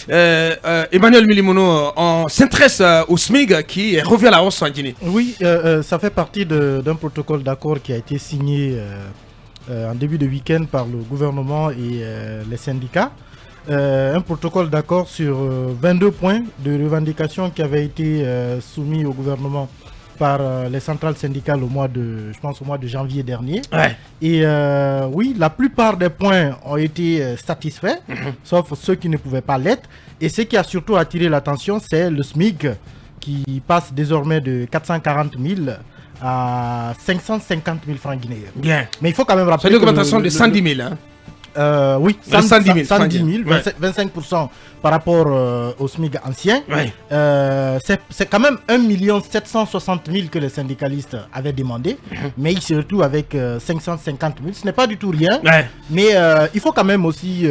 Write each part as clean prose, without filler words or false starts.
Emmanuel Milimono, on s'intéresse au SMIG qui revient à la hausse en Guinée. Oui, ça fait partie d'un protocole d'accord qui a été signé en début de week-end par le gouvernement et les syndicats. Un protocole d'accord sur 22 points de revendication qui avaient été soumis au gouvernement par les centrales syndicales au mois de janvier dernier. Ouais. Et oui, la plupart des points ont été satisfaits, sauf ceux qui ne pouvaient pas l'être. Et ce qui a surtout attiré l'attention, c'est le SMIC qui passe désormais de 440 000 à 550 000 francs guinéens. Bien. Mais il faut quand même rappeler c'est une augmentation de 110 000. Oui, 110 000, 25% par rapport au SMIC ancien. Ouais. C'est quand même 1 760 000 que les syndicalistes avaient demandé, mais ils se retrouvent avec 550 000. Ce n'est pas du tout rien, mais il faut quand même aussi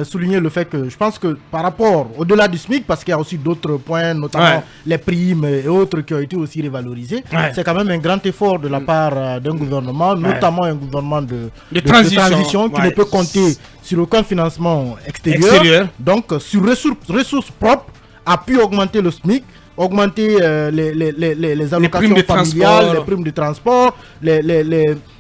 souligner le fait que je pense que par rapport au-delà du SMIC, parce qu'il y a aussi d'autres points, notamment les primes et autres qui ont été aussi révalorisés, c'est quand même un grand effort de la part d'un gouvernement, notamment un gouvernement de transition qui ne peut compter sur aucun financement extérieur. Donc sur ressources propres a pu augmenter le SMIC, augmenter les allocations familiales, les primes de transport,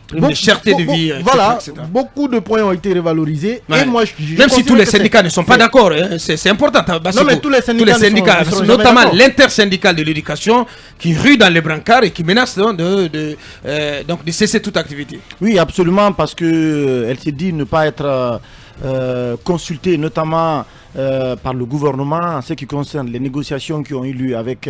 de cherté de vie, voilà, etc. Beaucoup de points ont été révalorisés. Et moi, même si tous les syndicats ne sont pas d'accord, hein, c'est important. Non, mais tous les syndicats notamment l'intersyndical de l'éducation, qui rue dans les brancards et qui menace donc de cesser toute activité. Oui, absolument, parce qu'elle s'est dit ne pas être consultée, notamment par le gouvernement en ce qui concerne les négociations qui ont eu lieu avec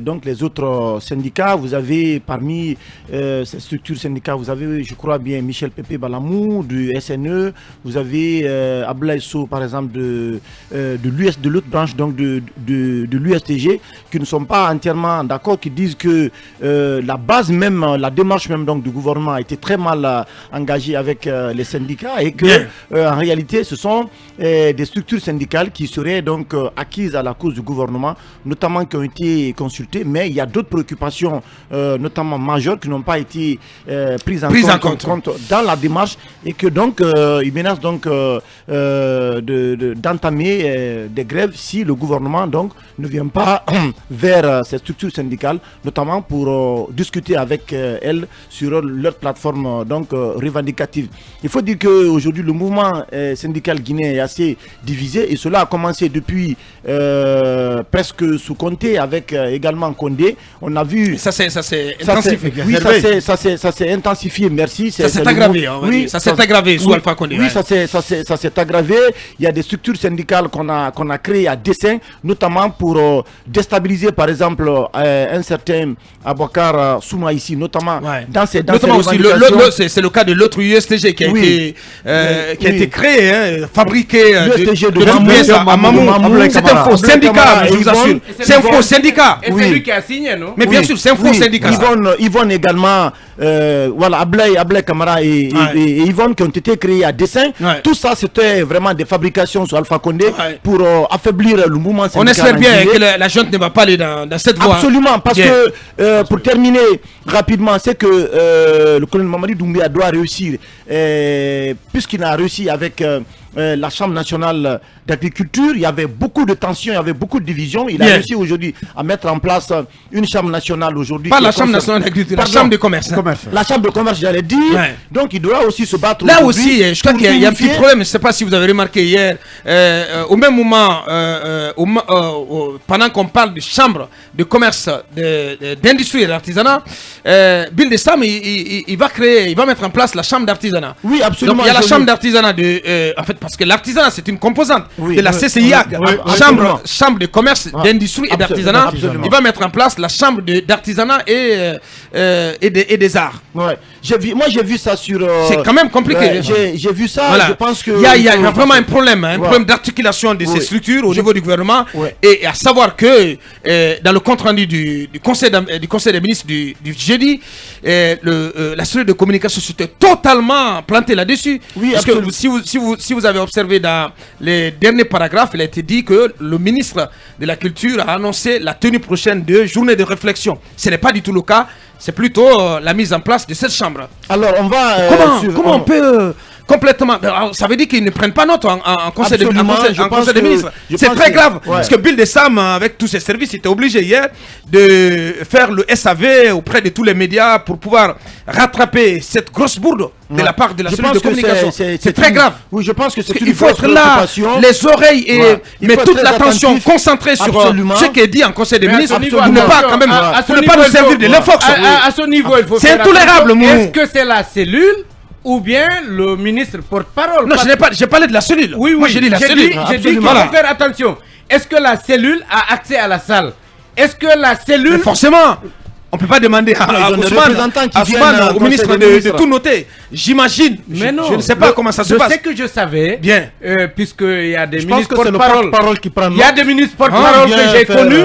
donc les autres syndicats. Vous avez parmi ces structures syndicales, vous avez, je crois bien, Michel Pépé Balamou du SNE, vous avez Ablaye Sow par exemple de l'autre branche donc de l'USTG, qui ne sont pas entièrement d'accord, qui disent que la base même, la démarche même donc du gouvernement a été très mal engagée avec les syndicats et que en réalité ce sont des structures syndicales qui seraient donc acquises à la cause du gouvernement, notamment qui ont été consultées, mais il y a d'autres préoccupations, notamment majeures, qui n'ont pas été prises en compte dans la démarche, et que donc ils menacent donc d'entamer des grèves si le gouvernement donc ne vient pas vers ces structures syndicales, notamment pour discuter avec elles sur leur plateforme donc revendicative. Il faut dire qu'aujourd'hui le mouvement syndical guinéen est assez divisé, et cela a commencé depuis presque sous Conté, avec également Condé. On a vu ça s'est intensifié. Oui, ça s'est intensifié. Merci. Ça s'est aggravé. Oui, ça s'est aggravé sous Alpha Condé. Oui, ça s'est aggravé. Il y a des structures syndicales qu'on a créées à dessein, notamment pour déstabiliser, par exemple, un certain Abouakar Souma ici, notamment dans ces revendications. C'est le cas de l'autre USTG qui a été créé, fabriqué de Mamou. C'est un faux syndicat, je vous assure. C'est un faux syndicat. Et c'est lui qui a signé, non? Mais bien sûr, c'est un faux syndicat. Yvonne également, voilà, Ablaye Kamara et Yvonne qui ont été créés à dessein. Tout ça, c'était vraiment des fabrications sur Alpha Condé pour affaiblir le mouvement syndical. On espère bien que la junte ne va pas aller dans cette voie. Absolument, parce que pour terminer rapidement, c'est que le colonel Mamadi Doumbia doit réussir, puisqu'il a réussi avec la Chambre nationale d'agriculture. Il y avait beaucoup de tensions, il y avait beaucoup de divisions. Il a réussi aujourd'hui à mettre en place une Chambre nationale aujourd'hui. Pas la Chambre nationale d'agriculture, la Chambre de commerce. La Chambre de commerce, j'allais dire. Donc il doit aussi se battre. Là aussi, je crois qu'il y a un petit problème. Je ne sais pas si vous avez remarqué hier, au même moment, pendant qu'on parle de Chambre de commerce, d'industrie et d'artisanat, Bill de Sam, il va mettre en place la Chambre d'artisanat. Oui, absolument. Donc il y a la Chambre d'artisanat en fait, parce que l'artisanat c'est une composante de la CCIA, chambre de commerce, d'industrie et d'artisanat. Il va mettre en place la chambre d'artisanat et des arts. Moi j'ai vu ça sur. C'est quand même compliqué. J'ai vu ça. Voilà. Je pense que il y a vraiment un problème, problème d'articulation de ces structures au niveau du gouvernement, et à savoir que dans le compte rendu du conseil des ministres du jeudi, la cellule de communication s'était totalement plantée là-dessus. Oui, parce que si vous avez observé dans les derniers paragraphes, il a été dit que le ministre de la Culture a annoncé la tenue prochaine de journées de réflexion. Ce n'est pas du tout le cas, c'est plutôt la mise en place de cette chambre. Alors on va... complètement. Ça veut dire qu'ils ne prennent pas note en conseil des ministres. C'est très grave. Parce que Bill Dessam, avec tous ses services, était obligé hier de faire le SAV auprès de tous les médias pour pouvoir rattraper cette grosse bourde de la part de la cellule de communication. C'est très grave. Oui, je pense que c'est une Il faut être là, les oreilles et mettre toute l'attention concentrée sur ce qui est dit en conseil des ministres pour ne pas quand même nous servir de l'infox. À ce niveau, il faut c'est intolérable. Est-ce que c'est la cellule ou bien le ministre porte-parole? Non, j'ai parlé de la cellule. Oui, moi j'ai dit la cellule. J'ai dit qu'il faut faire attention. Est-ce que la cellule a accès à la salle? Est-ce que la cellule... Mais forcément. On ne peut pas demander à Ousmane, au ministre de tout noter. J'imagine. Mais non. Je ne sais pas comment ça se passe. Je sais que je savais. Bien. Puisqu'il y a des Je ministres pense que c'est le porte-parole qui prend. Il y a des ministres porte-parole que j'ai connus.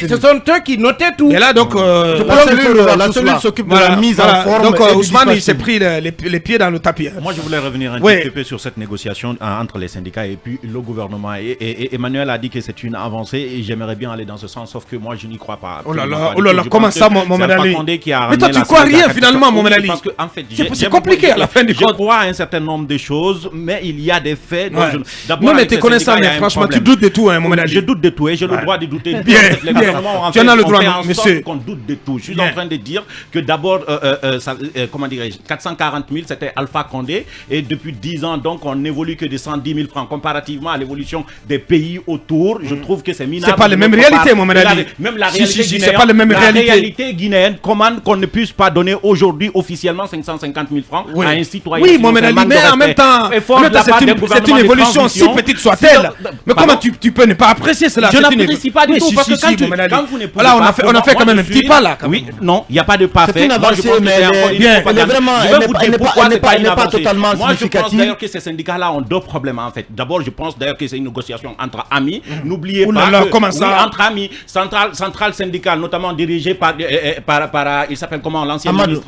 Ce sont eux qui notaient tout. Et là, donc, la cellule s'occupe de la mise en forme. Donc, Ousmane, il s'est pris les pieds dans le tapis. Moi, je voulais revenir un petit peu sur cette négociation entre les syndicats et puis le gouvernement. Et Emmanuel a dit que c'est une avancée et j'aimerais bien aller dans ce sens, sauf que moi, je n'y crois pas. Oh là là, comment ça, Mohamed Ali? Mais toi, tu crois rien finalement, Mohamed Ali? Parce que, en fait, c'est compliqué à la fin du compte. Je crois à un certain nombre de choses, mais il y a des faits. Non, mais tu connais ça, mais franchement, tu doutes de tout, Mohamed Ali. Je doute de tout et j'ai le droit de douter. Bien. Tu en as le droit, monsieur. On doute de tout. Je suis en train de dire que d'abord, comment dirais-je, 440 000, c'était Alpha Condé. Et depuis 10 ans, donc, on n'évolue que de 110 000 francs. Comparativement à l'évolution des pays autour, je trouve que c'est minable. C'est pas les mêmes réalités, Mohamed Ali. Même la réalité guinéenne. C'est pas les mêmes réalités. La réalité guinéenne commande qu'on ne puisse pas donner aujourd'hui officiellement 550 000 francs à un citoyen. Oui, Mohamed Ali, mais en même temps, c'est une évolution, si petite soit-elle. Mais comment tu peux ne pas apprécier cela? Je n'apprécie pas du tout, parce que quand vous n'épouvez pas... Voilà, on a fait quand même un petit pas là. Oui, non, il n'y a pas de pas fait. C'est une avancée, mais elle n'est pas totalement significative. Moi, je pense d'ailleurs que ces syndicats-là ont deux problèmes en fait. D'abord, je pense d'ailleurs que c'est une négociation entre amis. N'oubliez pas que... Comment ça? Entre amis, centrale syndicale, notamment dirigée par il s'appelle comment, l'ancien ministre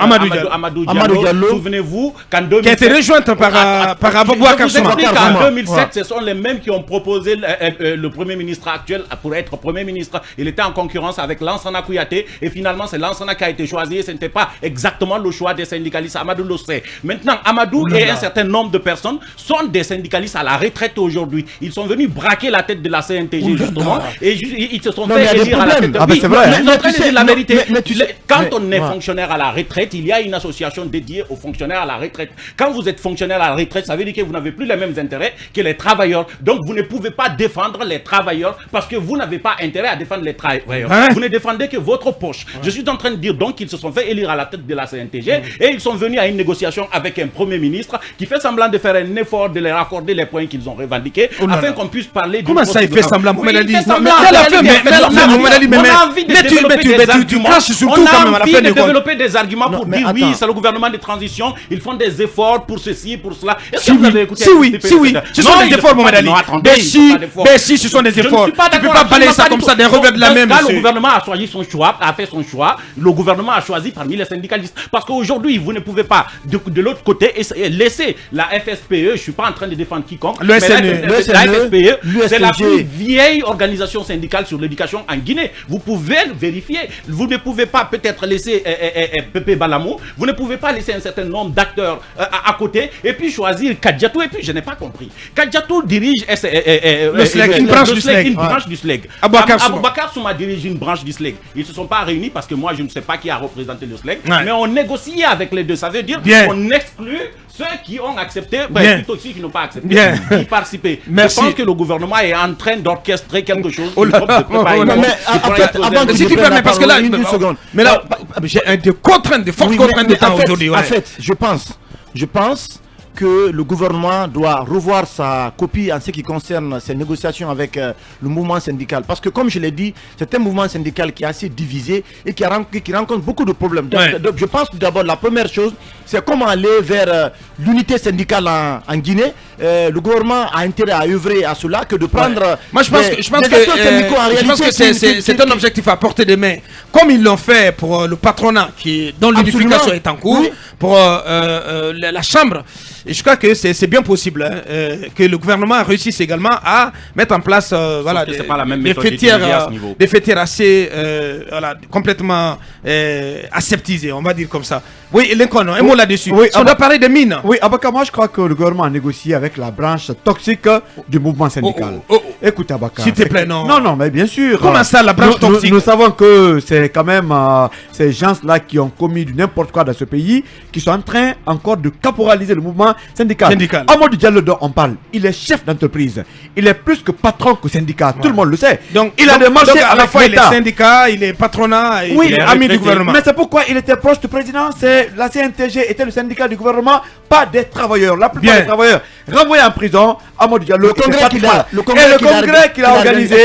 Amadou Diallo. Souvenez-vous qu'en 2007... Qui a été rejointe par Aboubacar Souma. En 2007, ce sont les mêmes qui ont proposé le Premier ministre actuel pour être Premier ministre. Il était en concurrence avec Lansana Kouyaté et finalement c'est Lansana qui a été choisi et ce n'était pas exactement le choix des syndicalistes. Amadou le sait. Maintenant, Amadou et un certain nombre de personnes sont des syndicalistes à la retraite aujourd'hui. Ils sont venus braquer la tête de la CNTG justement et ils se sont fait élire à la tête. C'est vrai. Je suis en train de dire la vérité. Quand on est fonctionnaire à la retraite, il y a une association dédiée aux fonctionnaires à la retraite. Quand vous êtes fonctionnaire à la retraite, ça veut dire que vous n'avez plus les mêmes intérêts que les travailleurs. Donc vous ne pouvez pas défendre les travailleurs parce que vous n'avez pas intérêt à défendre les travailleurs. Vous ne défendez que votre poche. Je suis en train de dire donc qu'ils se sont fait élire à la tête de la CNTG et ils sont venus à une négociation avec un Premier ministre qui fait semblant de faire un effort de leur accorder les points qu'ils ont revendiqués afin qu'on puisse parler. Comment ça, il fait semblant, Mohamed Ali? Tu craches surtout quand même à la fin de développer des arguments pour dire oui, c'est le gouvernement de transition, ils font des efforts pour ceci, pour cela. Si oui, ce sont des efforts, Mohamed Ali. Mais si, ce sont des efforts. Tu ne peux pas balayer ça comme ça d'un revers de la main. Le gouvernement a choisi son choix, a fait son choix. Le gouvernement a choisi parmi les syndicalistes. Parce qu'aujourd'hui, vous ne pouvez pas, de l'autre côté, laisser la FSPE, je ne suis pas en train de défendre quiconque, la FSPE, c'est la plus vieille organisation syndicale sur l'éducation en Guinée. Vous pouvez le vérifier. Vous ne pouvez pas peut-être laisser Pépé Balamou, vous ne pouvez pas laisser un certain nombre d'acteurs à côté et puis choisir Kadjatou. Et puis je n'ai pas compris. Kadjatou dirige une branche du SLEG. Aboubacar Souma dirige une branche du SLEG. Ils ne se sont pas réunis parce que moi je ne sais pas qui a représenté le SLEG, mais on négocie avec les deux. Ça veut dire qu'on exclut ceux qui ont accepté, plutôt ceux qui n'ont pas accepté, qui participaient. Je pense que le gouvernement est en train d'orchestrer quelque chose. Si tu permets, parce que là, mais là, j'ai des contraintes, de fortes contraintes de temps aujourd'hui. En fait, je pense que le gouvernement doit revoir sa copie en ce qui concerne ses négociations avec le mouvement syndical. Parce que comme je l'ai dit, c'est un mouvement syndical qui est assez divisé et qui rencontre beaucoup de problèmes. Donc, je pense que d'abord, la première chose, c'est comment aller vers l'unité syndicale en Guinée le gouvernement a intérêt à œuvrer à cela que de prendre. Moi, je pense que c'est un objectif à portée de main, comme ils l'ont fait pour le patronat dont l'unification est en cours, pour la chambre. Et je crois que c'est bien possible que le gouvernement réussisse également à mettre en place des fêtières assez complètement aseptisées, on va dire comme ça. Oui, Lincoln, un mot là-dessus. Oui, on doit parler de mines. Oui, Abaka, moi je crois que le gouvernement a négocié avec la branche toxique du mouvement syndical. Écoute, Abaka. S'il te plaît, non. Non, mais bien sûr. Comment ça, la branche toxique? Nous savons que c'est quand même ces gens-là qui ont commis du n'importe quoi dans ce pays, qui sont en train encore de caporaliser le mouvement syndical. Amadou Diallo dont on parle, il est chef d'entreprise. Il est plus que patron que syndicat. Tout le monde le sait. Donc, il a des marchés à la fois il est syndicat, il est patronat, il est ami du gouvernement. Mais c'est pourquoi il était proche du président. La CNTG était le syndicat du gouvernement, pas des travailleurs. La plupart des travailleurs renvoyés en prison. Amadou Diallo, le congrès qu'il a organisé,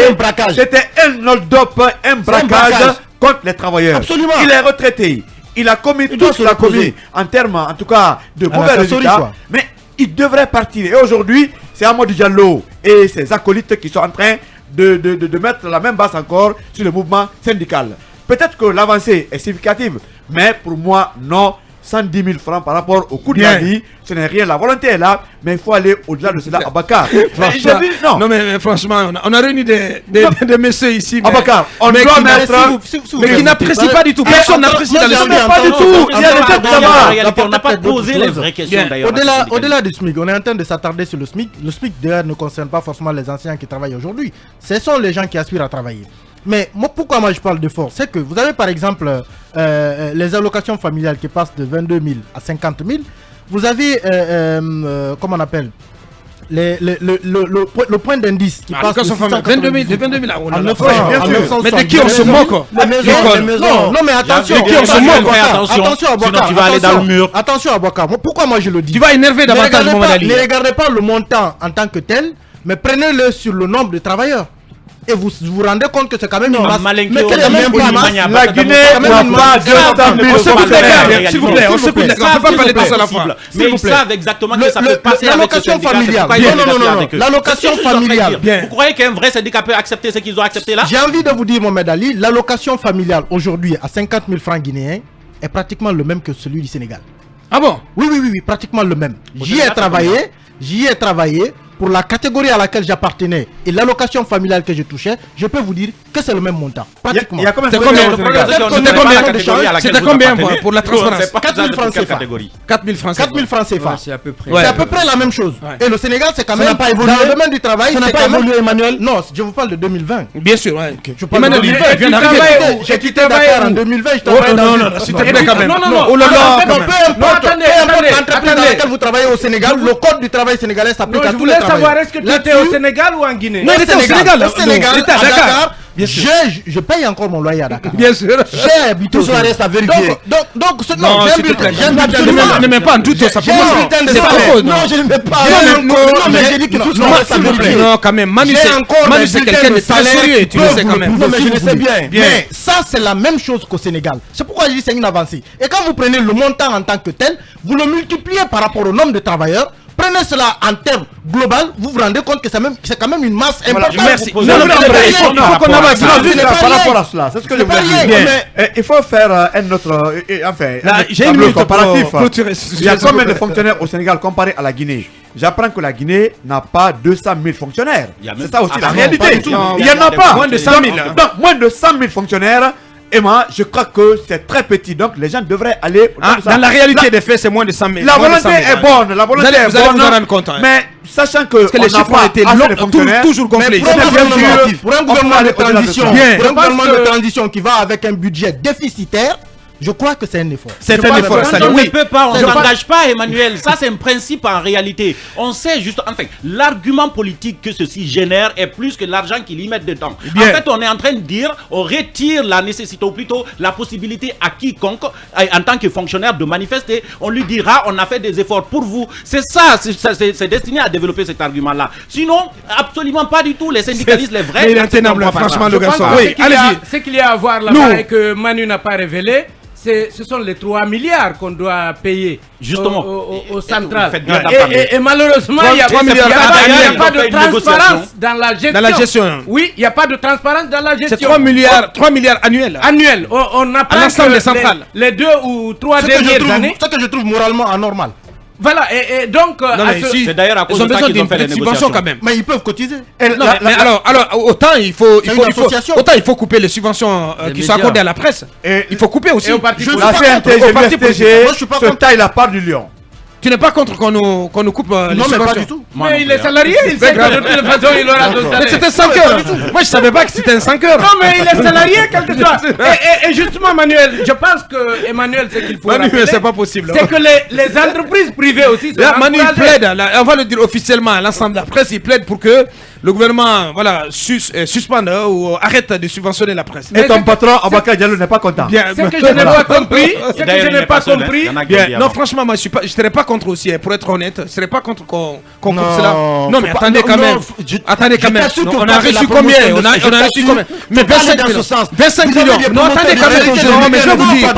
c'était un hold-up, un braquage contre les travailleurs. Absolument. Il est retraité. Il a commis tout ce qu'il a commis en termes, en tout cas, de mauvais résultats. Mais il devrait partir. Et aujourd'hui, c'est Amadou Diallo et ses acolytes qui sont en train de mettre la même base encore sur le mouvement syndical. Peut-être que l'avancée est significative, mais pour moi, non. 110 000 francs par rapport au coût de la vie, ce n'est rien. La volonté est là, mais il faut aller au-delà de cela. Abakar, non, mais franchement, on a réuni des messieurs ici. Abakar, on doit mettre. Mais qui n'apprécient pas du tout. Personne n'apprécie dans le SMIC. Pas du tout. Il y a des têtes là-bas. On n'a pas posé les vraies questions d'ailleurs. Au-delà du SMIC, on est en train de s'attarder sur le SMIC. Le SMIC d'ailleurs ne concerne pas forcément les anciens qui travaillent aujourd'hui. Ce sont les gens qui aspirent à travailler. Mais pourquoi moi je parle de force? C'est que vous avez par exemple les allocations familiales qui passent de 22 000 à 50 000. Vous avez, comment on appelle, le point d'indice qui passe de 22 000 à 900. Mais de qui on se moque? Non, mais attention. De qui on se moque? Attention à Boaka. Tu vas aller dans le mur. Attention à Boaka. Pourquoi moi je le dis? Tu vas énerver davantage Mohamed Ali. Ne regardez pas le montant en tant que tel, mais prenez-le sur le nombre de travailleurs. Et vous vous rendez compte que c'est quand même une masse. Mais la Guinée n'a pas 200 000 fonctionnaires. S'il vous plaît, on s'écoute. On ne peut pas parler de ça à la fois. Mais ils savent exactement que ça peut passer avec ce syndicat. Non. L'allocation familiale. Vous croyez qu'un vrai syndicat peut accepter ce qu'ils ont accepté là? J'ai envie de vous dire, Mohamed Ali, l'allocation familiale aujourd'hui à 50 000 francs guinéens est pratiquement le même que celui du Sénégal. Ah bon? Oui, pratiquement le même. J'y ai travaillé. Pour la catégorie à laquelle j'appartenais et l'allocation familiale que je touchais, je peux vous dire que c'est le même montant. Pratiquement. C'était combien pour la transparence? 4 000 francs CFA. 4 000 francs CFA. C'est à peu près. C'est à peu près la même chose. Et le Sénégal, c'est quand même. Ça n'a pas évolué. Dans le domaine du travail, ça n'a pas évolué, Emmanuel. Non, je vous parle de 2020. Bien sûr, ouais. Emmanuel, j'ai quitté Dakar en 2020. Je travaille dans. Non, s'il te plaît, quand même. Non. Oh là là. Peu importe l'entreprise dans laquelle vous travaillez au Sénégal, le code du travail sénégalais s'applique à tous les travailleurs. Savoir est-ce que tu étais au Sénégal ou en Guinée? Non, au Sénégal, à Dakar. Je paye encore mon loyer à Dakar. Bien sûr. J'ai habité. Tout ça reste à vérifier. Donc, non, s'il te plaît. Ne mets pas en doute ça. C'est faux. Non, je ne mets pas. Non, mais j'ai dit que tout ça reste à vérifier. Non, quand même. Manu, c'est quelqu'un de très sérieux. Tu le sais quand même. Mais je le sais bien. Mais ça, c'est la même chose qu'au Sénégal. C'est pourquoi je dis que c'est une avancée. Et quand vous prenez le montant en tant que tel, vous le multipliez par rapport au nombre de travailleurs. Prenez cela en termes global, vous vous rendez compte que c'est quand même une masse importante. Merci. Il faut qu'on avance par rapport à cela. C'est ce que je voulais dire. Mais il faut faire un autre. Enfin, j'ai une minute comparatif. Il y a combien de fonctionnaires au Sénégal comparé à la Guinée? J'apprends que la Guinée n'a pas 200 000 fonctionnaires. C'est ça aussi la réalité. Il n'y en a pas. Moins de 100 000. Donc, moins de 100 000 fonctionnaires. Et moi, je crois que c'est très petit. Donc, les gens devraient aller. Dans la réalité des faits, c'est moins de 100 000. La volonté est bonne. La volonté est bonne. Vous allez vous en rendre compte. Mais sachant que les chiffres ont été toujours gonflés. Pour un gouvernement de transition qui va avec un budget déficitaire, je crois que c'est un effort. C'est un effort. On ne peut pas, on ne s'engage pas, Emmanuel. Ça, c'est un principe en réalité. On sait juste, enfin, l'argument politique que ceci génère est plus que l'argent qu'ils y mettent dedans. En fait, on est en train de dire, on retire la nécessité, ou plutôt la possibilité à quiconque, en tant que fonctionnaire, de manifester. On lui dira, on a fait des efforts pour vous. C'est ça, c'est destiné à développer cet argument-là. Sinon, absolument pas du tout. Les syndicalistes, les vrais. Il est intenable, franchement, le garçon. Oui, allez-y. Ce qu'il y a à voir là-bas et que Manu n'a pas révélé, ce sont les 3 milliards qu'on doit payer justement au central. Et malheureusement, il n'y a pas de transparence dans la gestion. Oui, il n'y a pas de transparence dans la gestion. C'est 3 milliards annuels. Annuels. On apprend l'ensemble des centrales. Les 2 ou 3 dernières années. Ce que je trouve moralement anormal. Voilà, et donc... c'est d'ailleurs à cause de ça qu'ils ont fait les négociations quand même. Mais ils peuvent cotiser. Alors, autant il faut couper les subventions qui sont accordées à la presse. Il faut couper aussi. La CNTG se taille la part du lion. Tu n'es pas contre qu'on nous coupe les subventions? Non, mais pas du tout. Mais il est salarié, il sait que de toute façon il aura son salaire. Mais c'était 5 heures. Moi je savais pas que c'était un 5 heures. Non, mais il est salarié quelque soit. Et justement, Manuel, je pense que Emmanuel, c'est qu'il faut rappeler, c'est pas possible. C'est que les entreprises privées aussi sont Manu plaide, on va le dire officiellement à l'ensemble de la presse, il plaide pour que le gouvernement suspende ou arrête de subventionner la presse. Et ton patron, Abakar Diallo, n'est pas content. C'est que je n'ai pas compris. C'est que je n'ai pas compris. Non, franchement, moi je ne serais pas contre aussi, pour être honnête. Je ne serais pas contre qu'on coupe cela. Non, mais attendez quand même. Attendez quand même. On a reçu combien? On a reçu combien? Mais 25 millions. 25 millions. Non, attendez quand même. Non, mais je vais vous dire,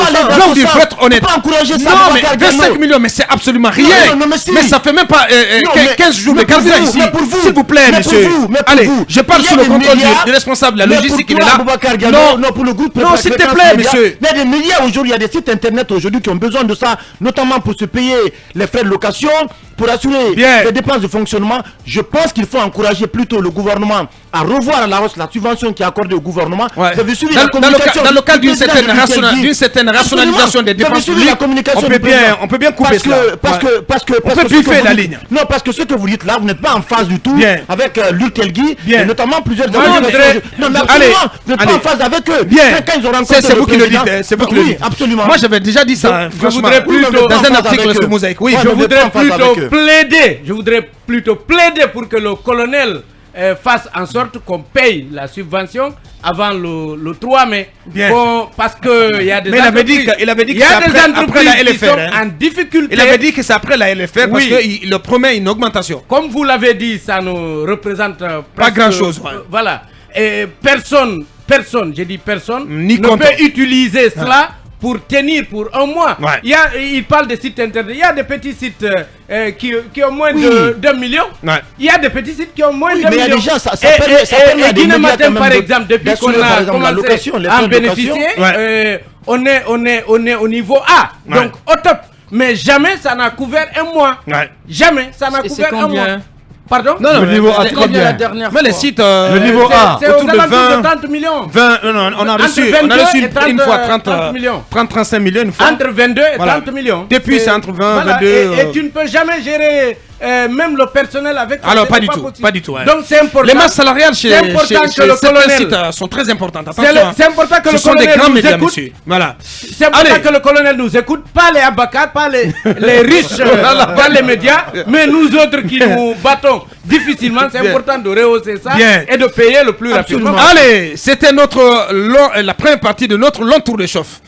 pour être honnête. Non, mais 25 millions, mais c'est absolument rien. Mais ça fait même pas 15 jours de garde ici. S'il vous plaît, monsieur. Allez, je parle sous le contrôle du responsable de la logistique, il est là. Non, pour le groupe. Non, s'il te plaît, monsieur. Il y a des milliards aujourd'hui, il y a des sites internet aujourd'hui qui ont besoin de ça, notamment pour se payer les frais de location, pour assurer les dépenses de fonctionnement. Je pense qu'il faut encourager plutôt le gouvernement à revoir à la hausse la subvention qui est accordée au gouvernement. Dans le cadre d'une certaine rationalisation des dépenses publiques, on peut bien couper cela. On peut biffer la ligne. Non, parce que ce que vous dites là, vous n'êtes pas en phase du tout avec l'Urtelgui et notamment plusieurs organisations. Non, mais absolument, vous n'êtes pas en phase avec eux. C'est vous qui le dites. C'est vous qui le dites. Absolument. Moi, j'avais déjà dit ça. Je voudrais plutôt dans un article sur Mosaïque. Oui, je voudrais plutôt plaider pour que le colonel fasse en sorte qu'on paye la subvention avant le 3 mai. Parce que il y a des entreprises, il avait dit que c'est après la LFR, qui sont en difficulté. Il avait dit que c'est après la LFR parce qu'il le promet une augmentation. Comme vous l'avez dit, ça ne représente pas grand-chose. Voilà. Et personne, j'ai dit personne, ne peut utiliser cela pour tenir pour un mois. Il parle de sites internet. Il y a des petits sites qui ont moins de 2 millions. Il y a des petits sites qui ont moins de 2 millions. Déjà, ça permet à des Guinée médias Matin, par exemple, depuis qu'on a commencé à en bénéficier, on est au niveau A. Donc au top. Mais jamais ça n'a couvert un mois. Jamais ça n'a couvert un mois. Pardon? Non, le niveau A, c'est combien la dernière fois? Mais les sites, le niveau A, c'est autour de 20, 30 millions. 20, non, on a reçu une fois 30 millions. 35 millions une fois. Entre 22 et 30 millions. Depuis, c'est entre 20 et 22. Et tu ne peux jamais gérer même le personnel avec ça. Alors, pas du tout. Pas du tout. Donc, c'est important. Les masses salariales chez certains sites sont très importantes. C'est important que le colonel nous écoute. Voilà. C'est important que le colonel nous écoute. Pas les abakars, pas les riches dans les médias, mais nous autres qui nous battons difficilement. C'est important de rehausser ça et de payer le plus rapidement. Allez, c'était la première partie de notre long tour de chauffe.